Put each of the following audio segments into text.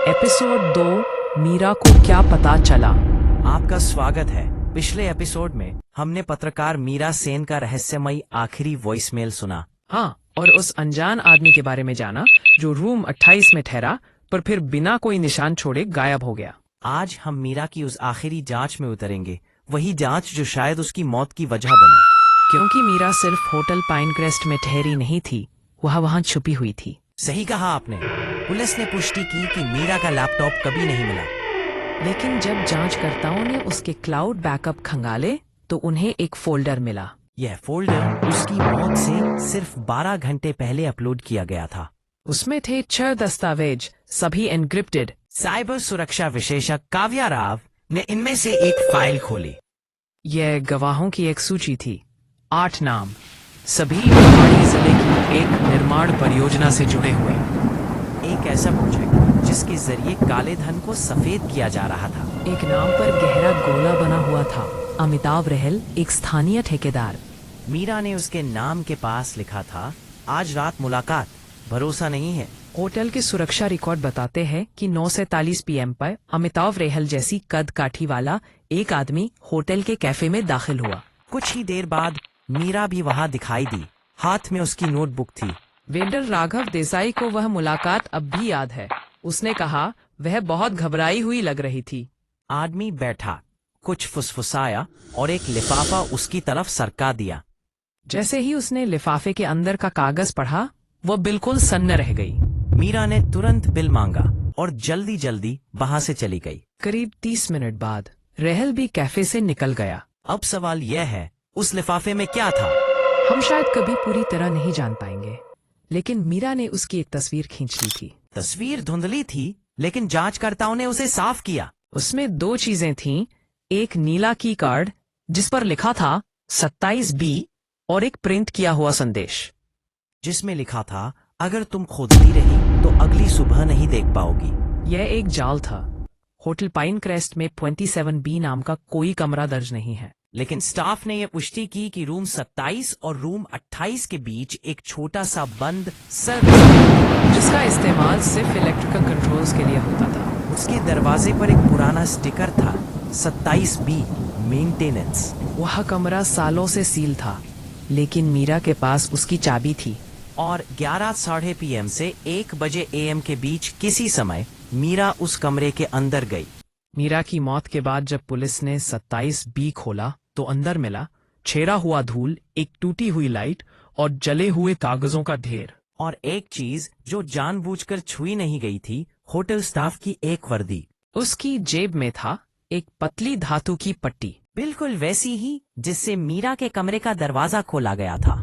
Episode 2 Meera को क्या पता चला। आपका स्वागत है। पिछले एपिसोड में हमने पत्रकार मीरा सेन का रहस्यमयी आखिरी वॉइसमेल सुना। हाँ, और उस अनजान आदमी के बारे में जाना जो रूम 28 में ठहरा पर फिर बिना कोई निशान छोड़े गायब हो गया। आज हम मीरा की उस आखिरी जांच में उतरेंगे, वही जांच जो शायद उसकी मौत की वजह बनी। क्योंकि मीरा सिर्फ होटल पाइनक्रेस्ट में ठहरी नहीं थी, वह वहाँ छुपी हुई थी। सही कहा आपने। पुलिस ने पुष्टि की कि मीरा का लैपटॉप कभी नहीं मिला, लेकिन जब जांचकर्ताओं ने उसके क्लाउड बैकअप खंगाले तो उन्हें एक फोल्डर मिला। यह फोल्डर उसकी मौत से सिर्फ 12 घंटे पहले अपलोड किया गया था। उसमें थे 6 दस्तावेज, सभी एन्क्रिप्टेड। साइबर सुरक्षा विशेषज्ञ काव्या राव ने इनमें से एक फाइल खोली। यह गवाहों की एक सूची थी, 8 नाम, सभी पहाड़ी जिले की एक निर्माण परियोजना से जुड़े हुए। एक ऐसा प्रोजेक्ट जिसके जरिए काले धन को सफेद किया जा रहा था। एक नाम पर गहरा गोला बना हुआ था, अमिताभ रहल, एक स्थानीय ठेकेदार। मीरा ने उसके नाम के पास लिखा था, आज रात मुलाकात, भरोसा नहीं है। होटल के सुरक्षा रिकॉर्ड बताते हैं कि 9:43 PM पर अमिताभ रहल जैसी कद काठी वाला एक आदमी होटल के कैफे में दाखिल हुआ। कुछ ही देर बाद मीरा भी वहां दिखाई दी, हाथ में उसकी नोटबुक थी। वेंडर राघव देसाई को वह मुलाकात अब भी याद है। उसने कहा वह बहुत घबराई हुई लग रही थी। आदमी बैठा, कुछ फुसफुसाया और एक लिफाफा उसकी तरफ सरका दिया। जैसे ही उसने लिफाफे के अंदर का कागज पढ़ा, वह बिल्कुल सन्न रह गई। मीरा ने तुरंत बिल मांगा और जल्दी जल्दी वहां से चली गई। करीब 30 मिनट बाद रहल भी कैफे से निकल गया। अब सवाल यह है, उस लिफाफे में क्या था? हम शायद कभी पूरी तरह नहीं जान पाएंगे, लेकिन मीरा ने उसकी एक तस्वीर खींच ली थी। तस्वीर धुंधली थी, लेकिन जांचकर्ताओं ने उसे साफ किया। उसमें 2 चीजें थीं, एक नीला की कार्ड जिस पर लिखा था 27B और एक प्रिंट किया हुआ संदेश जिसमें लिखा था, अगर तुम खोदती रही तो अगली सुबह नहीं देख पाओगी। यह एक जाल था। होटल पाइनक्रेस्ट में 27B नाम का कोई कमरा दर्ज नहीं है। लेकिन स्टाफ ने यह पुष्टि की कि रूम 27 और रूम 28 के बीच एक छोटा सा बंद सर्विस, जिसका इस्तेमाल सिर्फ इलेक्ट्रिकल कंट्रोल्स के लिए होता था। उसके दरवाजे पर एक पुराना स्टिकर था, 27B मेंटेनेंस। वह कमरा सालों से सील था, लेकिन मीरा के पास उसकी चाबी थी। और 11:30 PM से 1 बजे AM के बीच किसी समय मीरा उस कमरे के अंदर गई। मीरा की मौत के बाद जब पुलिस ने 27B खोला तो अंदर मिला छेड़ा हुआ धूल, एक टूटी हुई लाइट और जले हुए कागजों का ढेर। और एक चीज जो जानबूझकर छुई नहीं गई थी, होटल स्टाफ की एक वर्दी। उसकी जेब में था एक पतली धातु की पट्टी, बिल्कुल वैसी ही जिससे मीरा के कमरे का दरवाजा खोला गया था।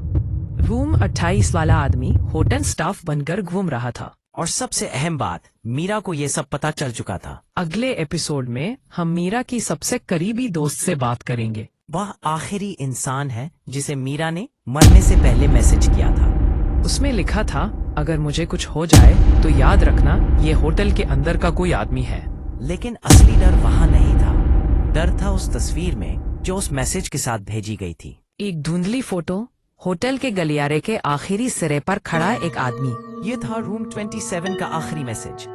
रूम 28 वाला आदमी होटल स्टाफ बनकर घूम रहा था। और सबसे अहम बात, मीरा को यह सब पता चल चुका था। अगले एपिसोड में हम मीरा की सबसे करीबी दोस्त से बात करेंगे। वह आखिरी इंसान है जिसे मीरा ने मरने से पहले मैसेज किया था। उसमें लिखा था, अगर मुझे कुछ हो जाए तो याद रखना ये होटल के अंदर का कोई आदमी है। लेकिन असली डर वहाँ नहीं था। डर था उस तस्वीर में जो उस मैसेज के साथ भेजी गई थी। एक धुंधली फोटो, होटल के गलियारे के आखिरी सिरे पर खड़ा एक आदमी। ये था रूम 27 का आखिरी मैसेज।